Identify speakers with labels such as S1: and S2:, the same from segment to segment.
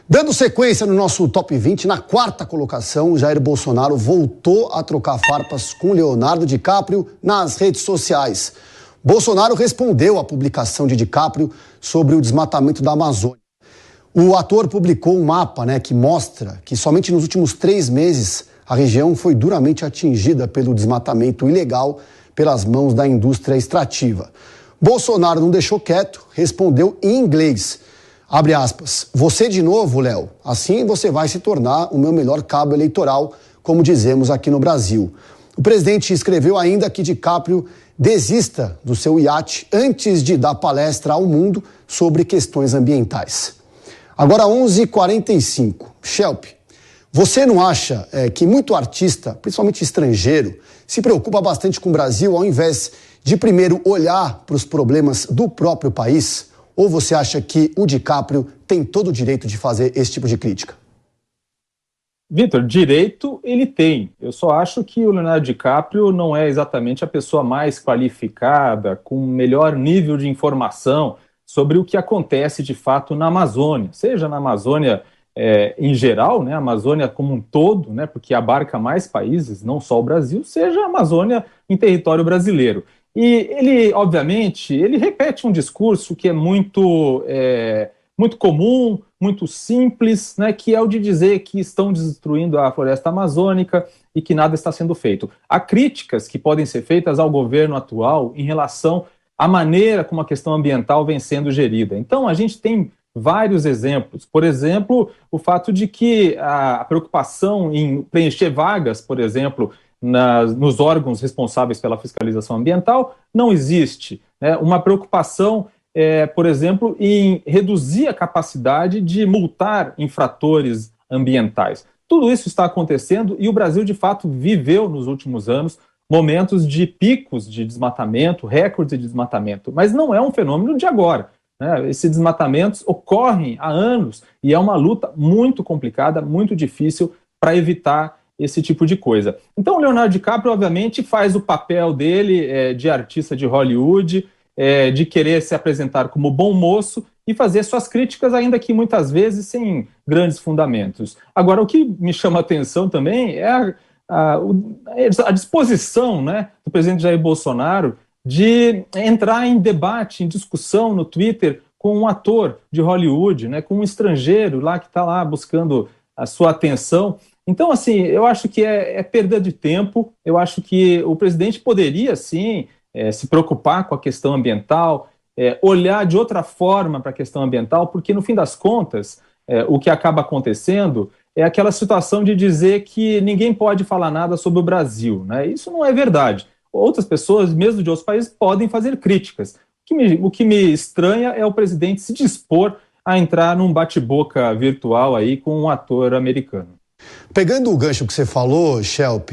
S1: Dando sequência no nosso Top 20, na quarta colocação, Jair Bolsonaro voltou a trocar farpas com Leonardo DiCaprio nas redes sociais. Bolsonaro respondeu à publicação de DiCaprio sobre o desmatamento da Amazônia. O ator publicou um mapa, que mostra que somente nos últimos 3 meses a região foi duramente atingida pelo desmatamento ilegal pelas mãos da indústria extrativa. Bolsonaro não deixou quieto, respondeu em inglês. Abre aspas, você de novo, Léo, assim você vai se tornar o meu melhor cabo eleitoral, como dizemos aqui no Brasil. O presidente escreveu ainda que DiCaprio desista do seu iate antes de dar palestra ao mundo sobre questões ambientais. Agora 11h45. Shelp, você não acha que muito artista, principalmente estrangeiro, se preocupa bastante com o Brasil ao invés de primeiro olhar para os problemas do próprio país? Ou você acha que o DiCaprio tem todo o direito de fazer esse tipo de crítica?
S2: Vitor, direito ele tem. Eu só acho que o Leonardo DiCaprio não é exatamente a pessoa mais qualificada, com melhor nível de informação sobre o que acontece de fato na Amazônia. Seja na Amazônia em geral, a Amazônia como um todo, porque abarca mais países, não só o Brasil, seja a Amazônia em território brasileiro. E ele, obviamente, ele repete um discurso que é muito comum, muito simples, que é o de dizer que estão destruindo a floresta amazônica e que nada está sendo feito. Há críticas que podem ser feitas ao governo atual em relação à maneira como a questão ambiental vem sendo gerida. Então, a gente tem vários exemplos. Por exemplo, o fato de que a preocupação em preencher vagas, por exemplo, nos órgãos responsáveis pela fiscalização ambiental, não existe. Uma preocupação, por exemplo, em reduzir a capacidade de multar infratores ambientais. Tudo isso está acontecendo e o Brasil, de fato, viveu nos últimos anos momentos de picos de desmatamento, recordes de desmatamento, mas não é um fenômeno de agora. Esses desmatamentos ocorrem há anos e é uma luta muito complicada, muito difícil para evitar esse tipo de coisa. Então, o Leonardo DiCaprio, obviamente, faz o papel dele de artista de Hollywood, de querer se apresentar como bom moço e fazer suas críticas, ainda que muitas vezes sem grandes fundamentos. Agora, o que me chama a atenção também é a disposição do presidente Jair Bolsonaro de entrar em debate, em discussão no Twitter com um ator de Hollywood, com um estrangeiro lá que está lá buscando a sua atenção. Então, assim, eu acho que é perda de tempo. Eu acho que o presidente poderia, sim, se preocupar com a questão ambiental, olhar de outra forma para a questão ambiental, porque, no fim das contas, o que acaba acontecendo é aquela situação de dizer que ninguém pode falar nada sobre o Brasil. Isso não é verdade. Outras pessoas, mesmo de outros países, podem fazer críticas. O que me estranha é o presidente se dispor a entrar num bate-boca virtual aí com um ator americano.
S1: Pegando o gancho que você falou, Shelp,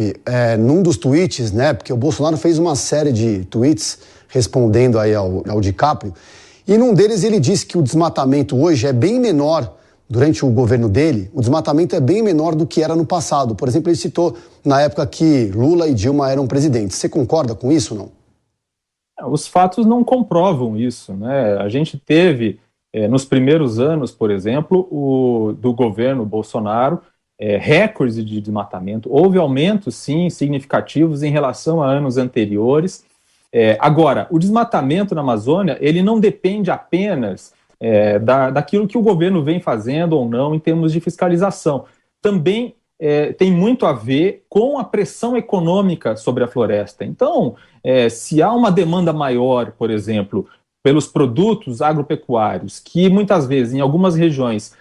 S1: num dos tweets, porque o Bolsonaro fez uma série de tweets respondendo aí ao DiCaprio, e num deles ele disse que o desmatamento hoje é bem menor, durante o governo dele, o desmatamento é bem menor do que era no passado. Por exemplo, ele citou na época que Lula e Dilma eram presidentes. Você concorda com isso ou não?
S2: Os fatos não comprovam isso. A gente teve, nos primeiros anos, por exemplo, do governo Bolsonaro, recordes de desmatamento. Houve aumentos, sim, significativos em relação a anos anteriores. Agora, o desmatamento na Amazônia, ele não depende apenas daquilo que o governo vem fazendo ou não em termos de fiscalização. Também tem muito a ver com a pressão econômica sobre a floresta. Então, se há uma demanda maior, por exemplo, pelos produtos agropecuários, que muitas vezes, em algumas regiões,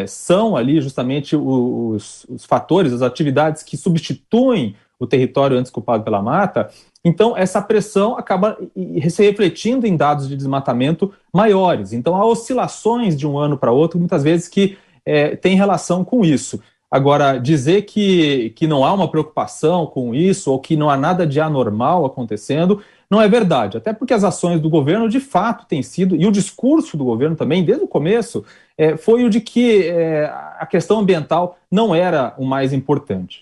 S2: são ali justamente os fatores, as atividades que substituem o território antes ocupado pela mata, então essa pressão acaba se refletindo em dados de desmatamento maiores. Então há oscilações de um ano para outro, muitas vezes que têm relação com isso. Agora, dizer que não há uma preocupação com isso ou que não há nada de anormal acontecendo, não é verdade. Até porque as ações do governo, de fato, têm sido, e o discurso do governo também, desde o começo, foi o de que a questão ambiental não era o mais importante.